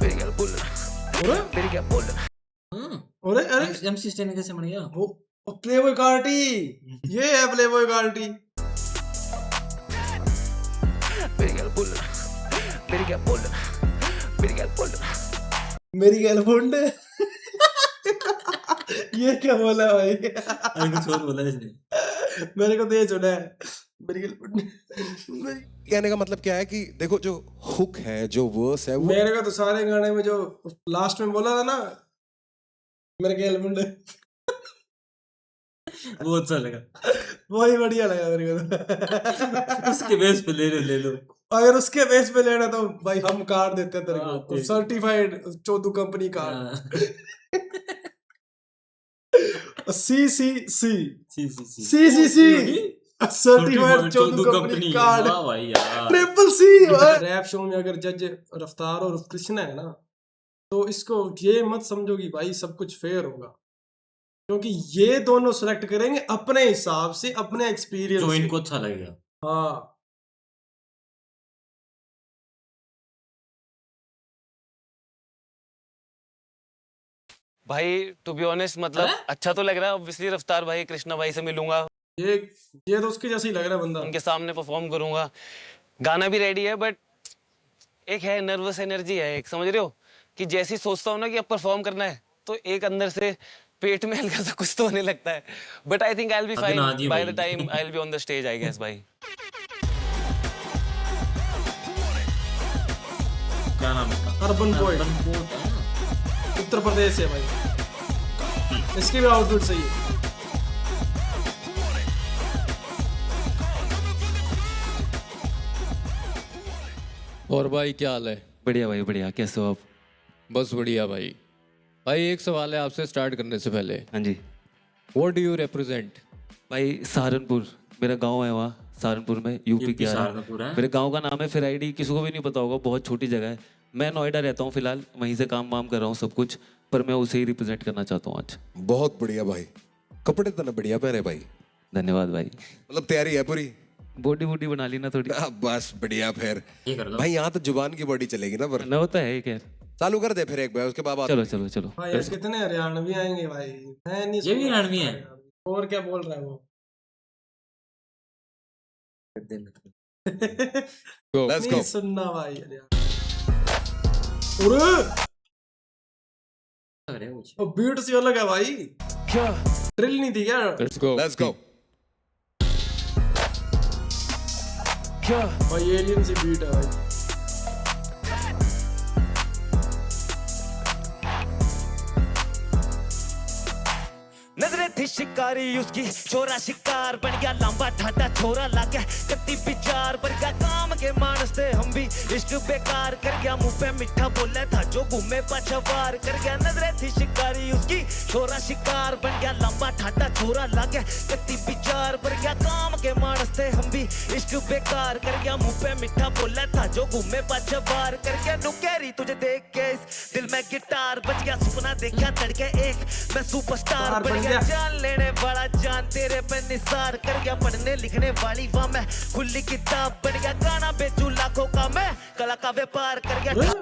मेरी गैल बोल अरे मेरी क्या बोल अरे अरे एमसी स्टैन कैसे बन गया? वो प्लेबॉय कार्टी, ये है प्लेबॉय कार्टी। मेरी गैल बोल मेरी क्या बोल मेरी गैल बोल मेरी गर्लफ्रेंड ये क्या बोला भाई? अरे कुछ और बोला इसने। मेरे को तो ये सुना है मेरी गर्लफ्रेंड। कहने का मतलब क्या है कि देखो जो हुक है, जो वर्स है, वो मेरे को तो सारे गाने में जो लास्ट में बोला था ना मेरे गर्लफ्रेंड, वो अच्छा लगा। वही बढ़िया लगा मेरे को तो। उसके बेस पे ले लो। अगर उसके बेस पे लेना तो भाई हम कार्ड देते तेरे हाँ, को, ठीक। सर्टिफाइड चौधू कंपनी कार्ड। हाँ। सी सी सी सी सी सी सी सर्टिफाइड चौधू चौधू कंपनी कार्ड, हाँ भाई यार। Triple C. रैप शो में अगर जज रफ्तार और कृष्णा है ना, तो इसको ये मत समझो कि भाई सब कुछ फेयर होगा, क्योंकि ये दोनों सेलेक्ट करेंगे अपने हिसाब से, अपने एक्सपीरियंस जो से। इनको अच्छा लगेगा। हाँ भाई टू बी ऑनेस्ट मतलब अच्छा तो लग रहा है। ऑब्वियसली रफ्तार भाई कृष्णा भाई से मिलूंगा, ये ये तो उसके जैसे ही लग रहा है बंदा। उनके सामने परफॉर्म करूंगा, गाना भी रेडी है, बट एक है नर्वस एनर्जी है, एक समझ रहे हो कि जैसी सोचता हूँ ना कि अब परफॉर्म करना है तो एक अंदर से पेट में हल्का सा कुछ तो होने लगता है, but I think I will be अभी ना फाइन दिए बाय भाई। The time I will be on the stage I guess. भाई क्या नाम है इसका? अर्बन बॉय, उत्तर प्रदेश है भाई। इसकी भी आउटफिट सही है। और भाई क्या हाल है? बढ़िया भाई बढ़िया, कैसे हो आप? बस बढ़िया भाई। भाई एक सवाल है आपसे स्टार्ट करने से पहले, हाँ जी व्हाट डू यू रिप्रेजेंट? भाई, सहारनपुर मेरा गांव है, वहाँ सहारनपुर में यूपी यूपी के सहारनपुर है। मेरे गांव का नाम है फिराइडी, किसी को भी नहीं पता होगा, बहुत छोटी जगह है। मैं नोएडा रहता हूँ फिलहाल, वहीं से काम वाम कर रहा हूँ सब कुछ, पर मैं उसे ही रिप्रेजेंट करना चाहता हूँ आज। बहुत बढ़िया भाई। कपड़े तो ना बढ़िया पहने भाई, धन्यवाद भाई। मतलब तैयारी है पूरी। बॉडी वूडी बना ली ना थोड़ी, बस बढ़िया। फिर ये कर लो। भाई यहाँ तो जुबान की बॉडी चलेगी ना, पर ना होता है क्या? चालू कर दे फिर एक बार, उसके बाद बात चलो चलो चलो। भाई यार कितने हरियाणवी आएंगे भाई, मैं नहीं ये भी सुन रहा हरियाणवी है? और क्या बोल रहा है वो? Let's नहीं go. सुनना भाई यार। अरे वो बीट सी अलग है भाई, क्या ड्रिल नहीं थी क्या? Let's go. Let's go. क्या भाई एलियन सी बीट है भाई। नजरे थी शिकारी उसकी, छोरा शिकार बन गया, लंबा ठाटा छोरा लागे कत्ती विचार पर गया, काम के मानस थे हम भी इश्क बेकार कर गया, मुंह पे मीठा बोला था जो घूमे पाछा वार कर गया। नजरे थी शिकारी उसकी, छोरा शिकार बन गया, लंबा ठाटा छोरा लागे कत्ती विचार पर गया, काम के मानस थे हम भी इश्क बेकार कर गया, मुंह पे मीठा बोला था जो घूमे पाछा वार कर गया। नुकेरी तुझे देख के इस दिल में गिटार बज गया, सपना देखा तड़के एक मैं सुपरस्टार बन गया, जान लेने वाला जान तेरे पे निसार कर गया, पढ़ने लिखने वाली वाह मैं खुली किताब बन गया, गाना बेचू लाखों का मैं कला का व्यापार कर गया,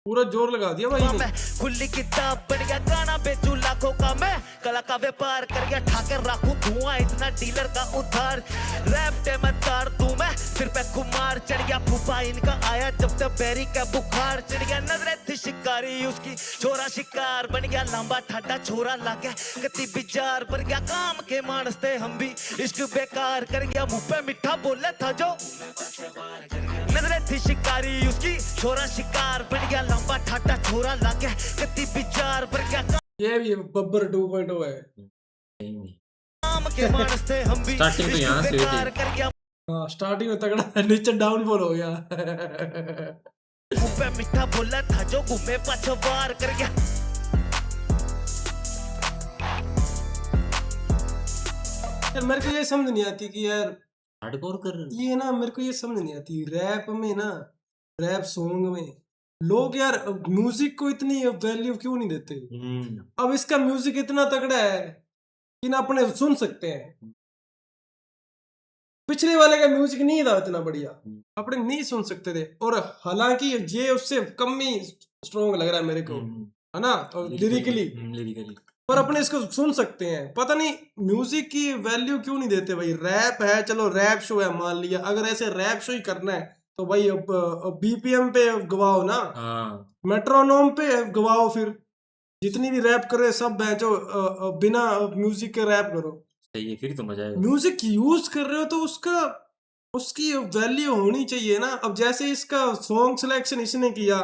पूरा जोर लगा दिया भाई ने। मैं खुली किताब बन गया, गाना बेचू लाखों का मैं कला का व्यापार कर गया, ठाकर राखू धुआं इतना डीलर का उधार, रैप ते मैं तार दूं मैं सिर पे खुमार चढ़ गया, फूफा इनका आया जब तक बैरी का बुखार चढ़ गया। नजरे थी शिकारी उसकी, छोरा शिकार बन गया, लंबा ठाटा छोरा लागे कत्ती विचार पर गया, काम के मानस थे हम भी इश्क बेकार कर गया, मुंह पे मीठा बोला था जो। नजरे थी शिकारी उसकी, छोरा शिकार बन गया, लंबा ठाटा छोरा लागे कत्ती विचार पर गया, ये भी बब्बर 2.0 है। काम के मानस थे हम भी Starting तो यहाँ से हुई थी। बेकार कर गया, हाँ स्टार्टिंग में तगड़ा है, नीचे डाउनफॉल हो गया। मुंह पे मीठा बोला था जो घूमे पाछा वार कर गया। यार मेरे को ये समझ नहीं आती कि यार हार्डकोर कर ये ना, मेरे को ये समझ नहीं आती रैप में ना, रैप सॉन्ग में लोग यार म्यूजिक को इतनी वैल्यू क्यों नहीं देते? अब इसका म्यूजिक इतना तगड़ा है कि ना अपने सुन सकते हैं, पिछले वाले का म्यूजिक नहीं था इतना बढ़िया, अपने नहीं सुन सकते थे। और हालांकि ये उससे कम ही स्ट्रॉन्ग लग रहा है मेरे को, है ना, लिरिकली, लिरिकली पर अपने इसको सुन सकते हैं। पता नहीं म्यूजिक की वैल्यू क्यों नहीं देते भाई। रैप है, चलो रैप शो है मान लिया, अगर ऐसे रैप शो ही करना है तो भाई अब बीपीएम पे गवाओ ना, हाँ मेट्रोनोम पे गवाओ, फिर जितनी भी रैप कर रहे सब बेचो, बिना म्यूजिक के रैप करो। सही है, फिर तो मजा आएगा। म्यूजिक यूज कर रहे हो तो उसकी वैल्यू होनी चाहिए ना। अब जैसे इसका सॉन्ग सिलेक्शन इसने किया,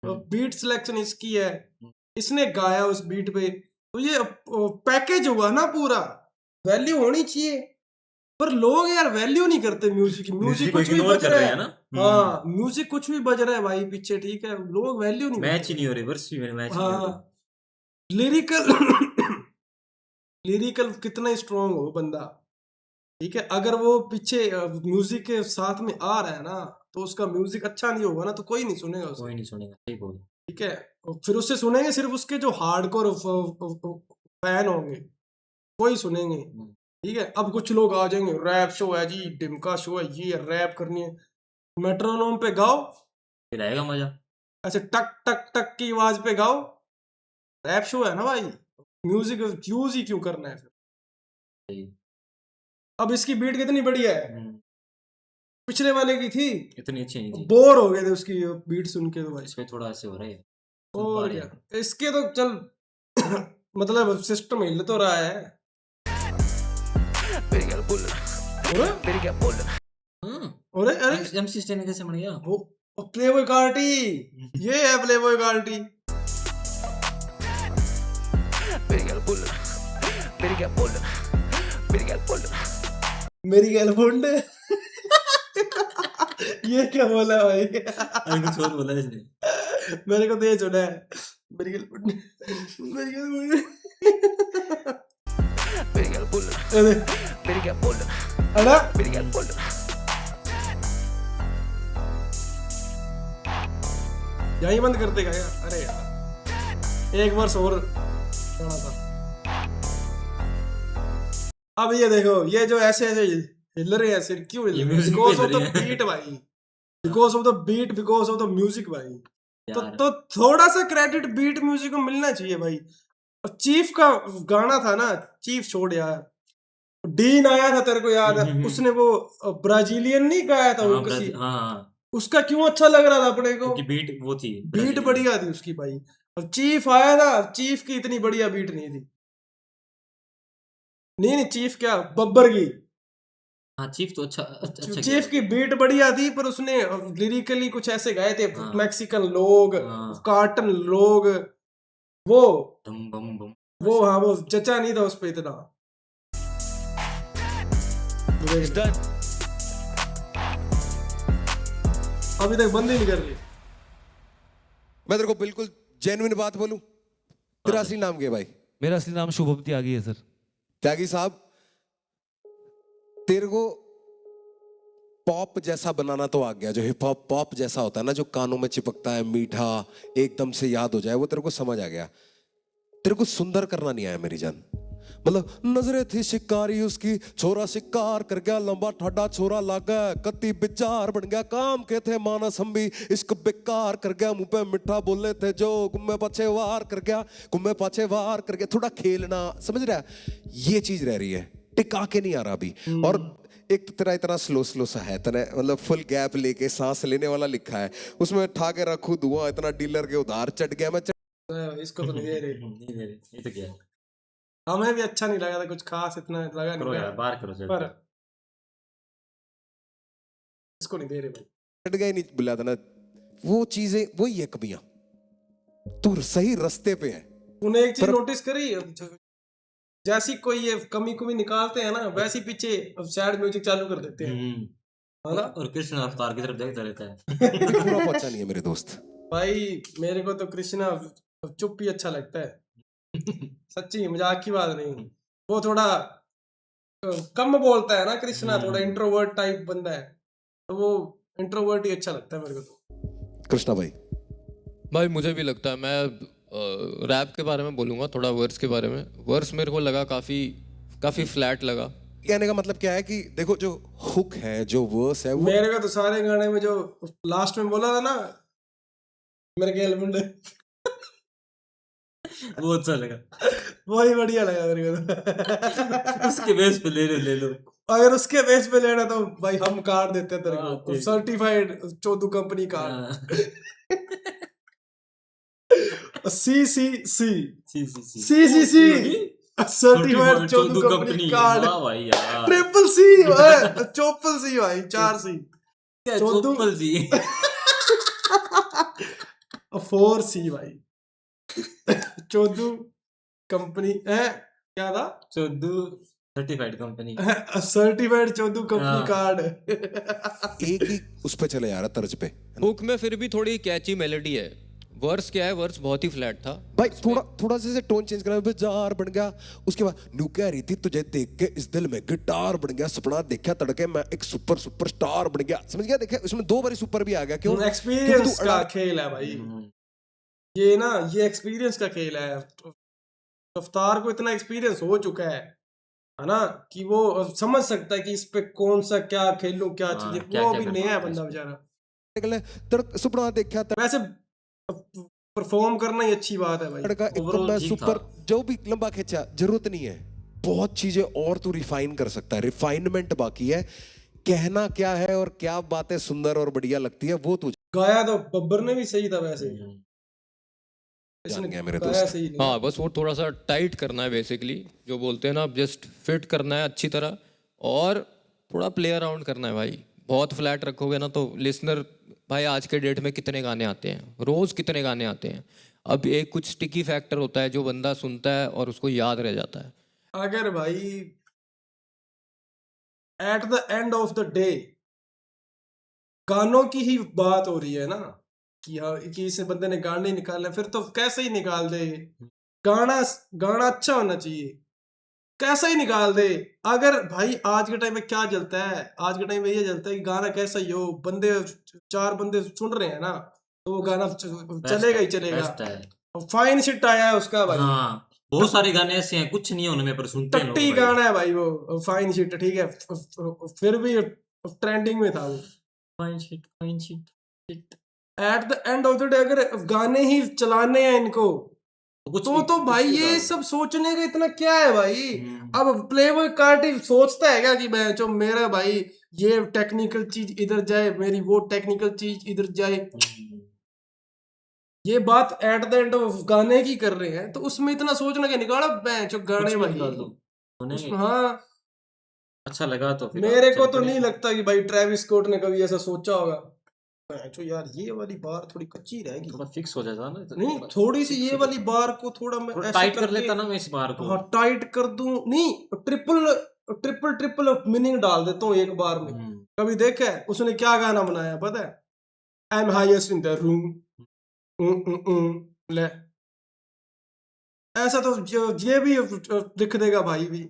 बीट सिलेक्शन इसकी है, इसने गाया उस बीट पे, तो ये पैकेज हुआ ना पूरा, वैल्यू होनी चाहिए। पर लोग यार वैल्यू नहीं करते म्यूजिक की। म्यूजिक कुछ भी इग्नोर बज कर रहा रहे है हैं ना। हाँ, म्यूजिक कुछ भी बज रहा है भाई पीछे, ठीक है, लोग वैल्यू नहीं मैच करते। ही नहीं हो रही, वर्ष भी मैच नहीं हो रही। हाँ, लिरिकल लिरिकल कितना स्ट्रॉन्ग हो बंदा, ठीक है, अगर वो पीछे म्यूजिक के साथ में आ रहा है ना, तो उसका म्यूजिक अच्छा नहीं होगा ना, तो कोई नहीं सुनेगा उसको, कोई नहीं सुनेगा, सही बोल। ठीक है। और फिर उससे सुनेंगे सिर्फ उसके जो हार्डकोर फैन होंगे, कोई सुनेंगे, ठीक है। अब कुछ लोग आ जाएंगे, रैप शो है जी, डिमका शो है, ये रैप करनी है, मेट्रोनोम पे गाओ, फिर आएगा मजा। ऐसे टक टक टक की आवाज पे गाओ, रैप शो है ना भाई, म्यूजिक यूज ही क्यों करना है फिर। सही। अब इसकी बीट कितनी बढ़िया है, पिछले वाले की थी इतनी अच्छी नहीं थी, बोर हो गए थे उसकी बीट सुन के तो भाई। इसमें थोड़ा ऐसे हो रहा है। और क्या, इसके तो चल मतलब सिस्टम हिल तो रहा है। मेरी गल बोल, अरे मेरी क्या बोल, अरे अरे एमसी स्टैंड कैसे बन गया? वो प्लेबॉय कार्टी, ये है प्लेबॉय कार्टी। मेरी गल बोल, मेरी क्या बोल, मेरी गल बोल, मेरी गर्लफ्रेंड ये क्या बोला भाई कुछ और बोला इसने। मेरे को तो ये सुना है, मेरी गर्लफ्रेंड, मेरी गर्लफ्रेंड। मेरी गल बोल, अरे मेरी क्या बोल, अरे मेरी गल बोल। यही बंद कर देगा यार। अरे यार एक वर्ष और गाना था। अब ये देखो, ये जो ऐसे ऐसे हिल रहे हैं सिर, क्यों हिल ये रहे हैं? music बिकॉज पे ऑफ हिल द रहे हैं। बीट भाई, because of the beat, because of the music भाई। यार तो थोड़ा सा क्रेडिट बीट म्यूजिक को मिलना चाहिए भाई। और चीफ का गाना था ना, चीफ छोड़ यार, डीन आया था तेरे को याद है, उसने वो ब्राजीलियन नहीं गाया था वो हाँ, किसी, हाँ, उसका क्यों अच्छा लग रहा था अपने को, क्योंकि बीट वो थी, बीट बढ़िया थी उसकी भाई। अब चीफ आया था, चीफ की इतनी बढ़िया बीट नहीं थी। नहीं चीफ क्या, बब्बर की, हाँ चीफ तो अच्छा चीफ की बीट बढ़िया थी, पर उसने लिरिकली कुछ ऐसे गाए थे, हाँ। मैक्सिकन लोग, हाँ। कार्टन लोग, वो धम बम बम। वो हाँ वो जचा नहीं था उस पे इतना। अभी तक बंद ही नहीं कर रही। मैं तेरे को बिल्कुल जेन्युइन बात बोलूं, तेरा असली नाम क्या है भाई? मेरा असली नाम शुभम त्यागी है सर। त्यागी साहब, तेरे को पॉप जैसा बनाना तो आ गया, जो हिप हॉप पॉप जैसा होता है ना, जो कानों में चिपकता है, मीठा, एकदम से याद हो जाए, वो तेरे को समझ आ गया। तेरे को सुंदर करना नहीं आया मेरी जान। मतलब नजरें थी शिकारी उसकी, छोरा शिकार कर गया, लंबा ठाडा छोरा लागा, कत्ती विचार बन गया, काम के थे मानस हम भी, इश्क बेकार कर गया, मुंह पे मिठा बोले थे जो, गुम्मे पाछे वार कर गया, गुम्मे पाछे वार कर गया। थोड़ा खेलना, समझ रहा है, ये चीज रह रही है, टिका के नहीं आ रहा अभी। और एक तो तेरा इतना स्लो स्लो सा है, तेरा मतलब फुल गैप लेके सांस लेने वाला लिखा है, उसमें ठा के रखू धुआं, इतना डीलर के उधार चढ़ गया मैं। इसको तो नहीं दे रही। नहीं दे रहे, ये तो क्या है? हमें भी अच्छा नहीं लगा था, कुछ खास इतना लगा करो नहीं यार, था, बाहर करो चल। पर इसको नहीं दे रहे भाई। चढ़ गया ही नहीं बुला था ना, वो चीजें वही है कमियां। तू सही रास्ते पे है। तूने एक चीज पर- नोटिस करी, जैसी कोई ये कमी कुमी निकालते हैं ना, वैसी पीछे सैड म्यूजिक चालू कर देते हैं, है ना? और कृष्ण अवतार की तरफ देखता रहता है। पूरा पहुंचा नहीं है मेरे दोस्त। भाई मेरे को तो कृष्णा चुप ही अच्छा लगता है, सच्ची मजाक की बात नहीं। वो थोड़ा कम बोलता है ना कृष्णा, थोड़ा इंट्रोवर्ट टाइप बंदा है, तो वो इंट्रोवर्ट ही अच्छा लगता है मेरे को तो। कृष्णा भाई, भाई मुझे भी लगता है, मैं रैप के बारे में बोलूँगा, थोड़ा वर्स के बारे में। वर्स मेरे को लगा काफ़ी फ्लैट लगा, कहने का मतलब क्या है कि देखो जो हुक है, जो वर्स है, वो मेरे को तो सारे गाने में जो लास्ट में बोला था ना, मेरे गर्लफ्रेंड, वो अच्छा लगा। वही बढ़िया लगा मेरे को तो। उसके बेस पे ले लो। अगर उसके बेस पे लेना तो भाई हम कार्ड देते तेरे हाँ, को, ठीक। सर्टिफाइड चोदू कंपनी कार्ड, हाँ। सी सी सी सी सी सी सी सर्टिफाइड चोदू चोदू कंपनी कंपनी। कार्ड, वाह भाई यार। ट्रिपल सी, चोपल सी भाई, 4 सी, क्या चोदू- चोपल जी। 4 सी भाई, चोदू कंपनी है, क्या था, चोदू सर्टिफाइड कंपनी। सर्टिफाइड चोदू कंपनी हाँ। कार्ड। एक ही उस पे चले जा रहा तर्ज पे। हुक में फिर भी थोड़ी कैची मेलोडी है। वर्स क्या है, वर्स बहुत ही फ्लैट था। भाई थोड़ा सा टोन चेंज करा, बाजार बन गया। उसके बाद न्यू कह रही थी तुझे देख के इस दिल में गिटार बन गया, सपना देखा तड़के मैं एक सुपरस्टार बन गया। समझ गया? देखे उसमें 2 बारी सुपर भी आ गया। क्यों? एक्सपीरियंस क्योंकि तू का खेल है भाई, ये ना, ये एक्सपीरियंस का खेल है। रफ्तार को इतना एक्सपीरियंस हो चुका है ना, कि वो समझ सकता है कि इस पे कौन सा क्या खेलूं, क्या हाँ, चीजें। क्या- वो क्या अभी कर नया है सकते हैं बंदा इसमें। बेचारा। सपना देखा वैसे परफॉर्म करना ही अच्छी बात है भाई। तड़का एकदम Overall मैं ठीक सुपर, था। जो भी लंबा खींचा, जरूरत नहीं है। बहुत चीजें और तू रिफाइन कर सकता है, रिफाइनमेंट बाकी है। कहना क्या है और क्या बातें सुंदर और बढ़िया लगती है वो तू गाया तो बब्बर ने भी सही था वैसे, जान इसने गया मेरे गाया दोस्त। सही नहीं। हाँ, बस वो थोड़ा सा टाइट करना है बेसिकली, जो बोलते हैं ना, जस्ट फिट करना है अच्छी तरह, और थोड़ा प्ले अराउंड करना है भाई। बहुत फ्लैट रखोगे ना तो लिसनर, भाई आज के डेट में कितने गाने आते हैं, रोज कितने गाने आते हैं। अब एक कुछ स्टिकी फैक्टर होता है जो बंदा सुनता है और उसको याद रह जाता है। अगर भाई at the end of the day गानों की ही बात हो रही है ना, कि हाँ कि इस बंदे ने गाने निकाले, फिर तो कैसे ही निकाल दे। गाना गाना अच्छा होना चाहिए, कैसा ही निकाल दे। अगर भाई आज के टाइम में क्या चलता है, आज के टाइम में ये चलता है कि गाना कैसा ही हो, बंदे 4 बंदे सुन रहे हैं ना, तो वो गाना चलेगा ही चलेगा। बेस्ट है। फाइन शिट आया है उसका भाई, हाँ, बहुत सारे गाने ऐसे हैं, कुछ नहीं है उनमें, पर सुनते हैं लोग टट्टी भाई। गाना है भाई वो, फाइन शिट, ठीक है, फिर भी ट्रेंडिंग में था वो। Fine shit, fine shit. At the end of the day अगर गाने ही चलाने हैं इनको, कुछ तो भी- तो कुछ भाई भी ये डाल दो। सब सोचने का इतना क्या है भाई। हम्म। अब प्लेबॉय कार्टी सोचता है क्या कि मैं जो मेरा भाई ये टेक्निकल चीज इधर जाए, मेरी वो टेक्निकल चीज इधर जाए, ये बात एट द एंड ऑफ गाने की कर रहे हैं, तो उसमें इतना सोचना क्या निकाला मैं जो गाने कुछ भी भाई डाल दो, सुनेंगे। उसमें। हाँ, अच्छा लगा तो फिर मेरे को चल तो पड़े। नहीं लगता कि भाई ट्रेविस स्कॉट ने कभी ऐसा सोचा होगा। जो यार ये वाली बार थोड़ी कच्ची रहेगी, थोड़ा फिक्स हो जाता ना, तो नहीं थोड़ा थोड़ी सी fix ये हो वाली जाता। बार को थोड़ा मैं थोड़ा ऐसे टाइट कर करके- लेता ना मैं इस बार को। हाँ टाइट कर दूं, नहीं ट्रिपल ट्रिपल ट्रिपल मीनिंग डाल देता हूँ एक बार में। हम्म। कभी देखा है उसने क्या गाना बनाया पता है? I am highest in the room, ले ऐसा तो ये भी लिख देगा भाई भी।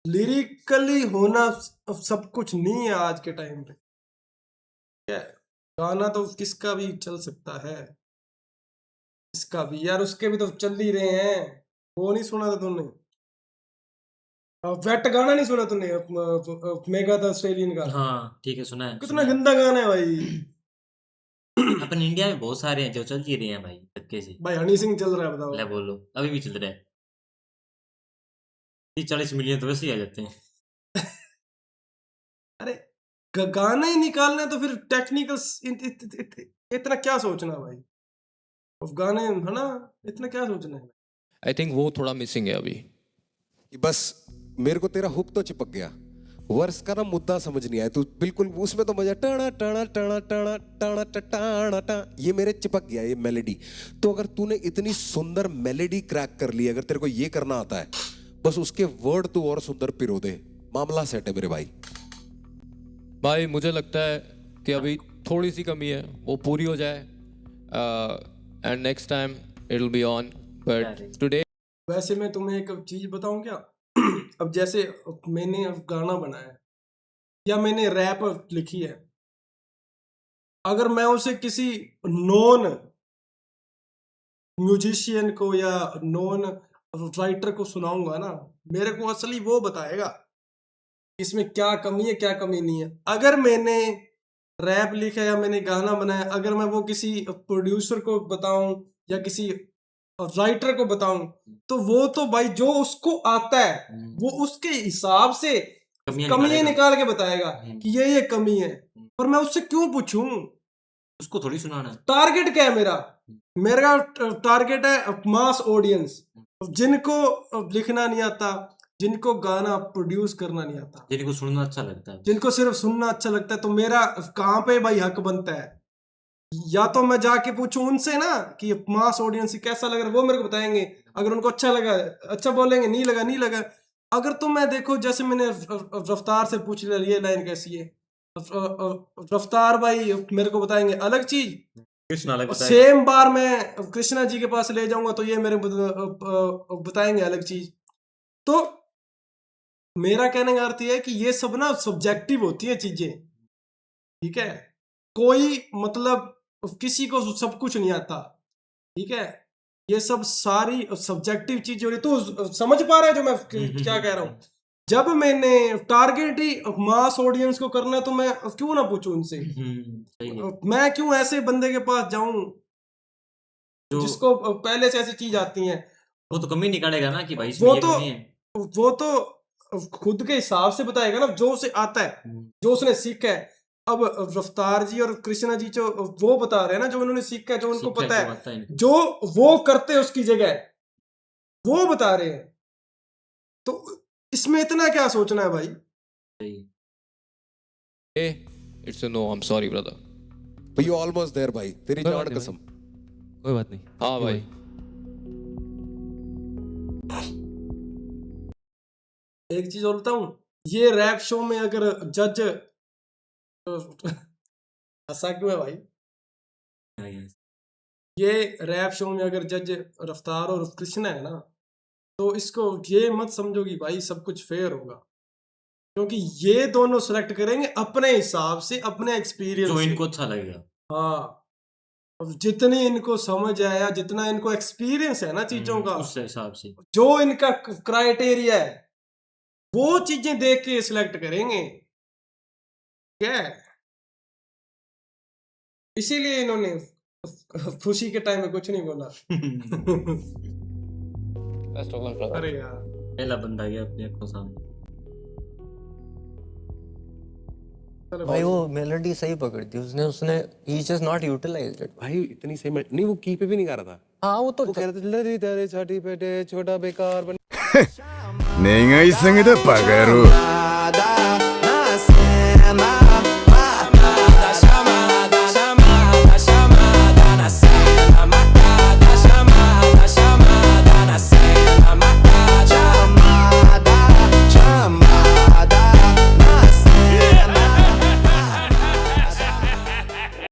लिरिकली होना सब कुछ नहीं है आज के टाइम पे। क्या है? गाना तो किसका भी चल सकता है, इसका भी यार, उसके भी तो चल ही रहे हैं। वो नहीं सुना था तुमने? वेट गाना नहीं सुना तुमने? मेगा द ऑस्ट्रेलियन का, हाँ ठीक है, सुना है, कितना सुना है। गंदा गाना है भाई। अपन इंडिया में बहुत सारे हैं जो चल ही रहे हैं भाई, धक्के से। भाई हनी सिंह चल रहा है, बताओ। ले बोलो, अभी भी चल रहा है। 30-40 मिलियन तो वैसे ही आ जाते हैं। अरे गाना ही निकालना है तो फिर टेक्निकल इतना क्या सोचना भाई, उस गाने है ना, इतना क्या सोचना है। आई थिंक वो थोड़ा मिसिंग है अभी। कि बस मेरे को तेरा हुक तो चिपक गया, वर्ष का ना मुद्दा समझ नहीं आया। तू बिल्कुल उसमें तो मजा टाणा टाणा टाणा टाणा टाणा टाणा टा, ये मेरे चिपक गया ये मेलेडी। तो अगर तूने इतनी सुंदर मेलेडी क्रैक कर ली, अगर तेरे को ये करना आता है, बस उसके वर्ड तू और सुंदर पिरो दे, मामला सेट है मेरे भाई। भाई मुझे लगता है कि अभी थोड़ी सी कमी है, वो पूरी हो जाए, and next time it will be on, but today. वैसे मैं तुम्हें एक चीज बताऊं क्या? अब जैसे मैंने अब गाना बनाया या मैंने रैप लिखी है, अगर मैं उसे किसी नॉन म्यूजिशियन को या नॉन राइटर को सुनाऊंगा ना, मेरे को असली वो बताएगा इसमें क्या कमी है क्या कमी नहीं है। अगर मैंने रैप लिखा या मैंने गाना बनाया, अगर मैं वो किसी प्रोड्यूसर को बताऊं या किसी राइटर को बताऊं, तो वो तो भाई जो उसको आता है वो उसके हिसाब से कमियां निकाल के बताएगा कि ये कमी है। पर मैं उससे क्यों पूछूं? उसको थोड़ी सुनाना है। टारगेट क्या है मेरा? मेरा टारगेट है मास ऑडियंस, जिनको लिखना नहीं आता, जिनको गाना प्रोड्यूस करना नहीं आता, जिनको सुनना अच्छा लगता है, जिनको सिर्फ सुनना अच्छा लगता है। तो मेरा कहाँ पे भाई हक बनता है? या तो मैं जाके पूछूं उनसे ना कि मास ऑडियंस कैसा लग रहा है, वो मेरे को बताएंगे। अगर उनको अच्छा लगा अच्छा बोलेंगे, नहीं लगा नहीं लगा। अगर तो मैं देखो, जैसे मैंने रफ्तार से पूछ लिया ये लाइन कैसी है, रफ्तार भाई मेरे को बताएंगे अलग चीज, कृष्णा अलग बताएगा। सेम बार मैं कृष्णा जी के पास ले जाऊंगा तो ये मेरे बताएंगे अलग चीज। तो मेरा कहने का अर्थ ये है कि ये सब ना सब्जेक्टिव होती है चीजें, ठीक है? कोई मतलब किसी को सब कुछ नहीं आता, ठीक है? ये सब सारी सब्जेक्टिव चीजें हो रही। तो समझ पा रहे हैं जो मैं क्या कह रहा हूँ? जब मैंने टारगेट ही मास ऑडियंस को करना है तो मैं क्यों ना पूछूं उनसे? सही है। मैं क्यों ऐसे बंदे के पास जाऊं जिसको पहले से ऐसी चीज आती है? वो तो कमी निकालेगा ना कि भाई इसमें वो ये तो कमी है। वो तो खुद के हिसाब से बताएगा ना, जो उसे आता है, जो उसने सीखा है। अब रफ्तार जी और कृष्णा जी जो वो बता रहे हैं ना, जो उन्होंने सीखा है, जो उनको सीखा पता है, है, जो आता है इनको। जो वो करते हैं उसकी जगह वो बता रहे हैं। तो इसमें इतना क्या सोचना है भाई? सही है। Hey, it's a no. I'm sorry, brother. But you almost there भाई, तेरी कोई जान बात नहीं कसम। कोई बात नहीं। हाँ भाई। एक चीज और बताऊं, ये रैप शो में अगर जज ऐसा क्यों है भाई? ये रैप शो में अगर जज रफ्तार और कृष्णा है ना, तो इसको ये मत समझो कि भाई सब कुछ फेयर होगा, क्योंकि ये दोनों सेलेक्ट करेंगे अपने हिसाब से, अपने एक्सपीरियंस जो से। इनको अच्छा लगेगा। हाँ, अब जितनी इनको समझ आया, जितना इनको एक्सपीरियंस है ना चीजों का, उस हिसाब से जो इनका क्राइटेरिया है, वो चीजें देख के सिलेक्ट करेंगे, क्या है? इसीलिए इन्होंने खुशी के टाइम में कुछ नहीं बोला। अरे यार, पहला बंदा गया अपनी आंखों सामने। चलो भाई वो मेलोडी सही पकड़ी थी उसने ही जस्ट नॉट यूटिलाइज्ड इट। भाई इतनी सही नहीं, वो की पे भी नहीं गा रहा था। हाँ वो तो वो कह रहा था लरी दरे छाटी पेटे छोटा बेकार बन।願いすぎだバカ野郎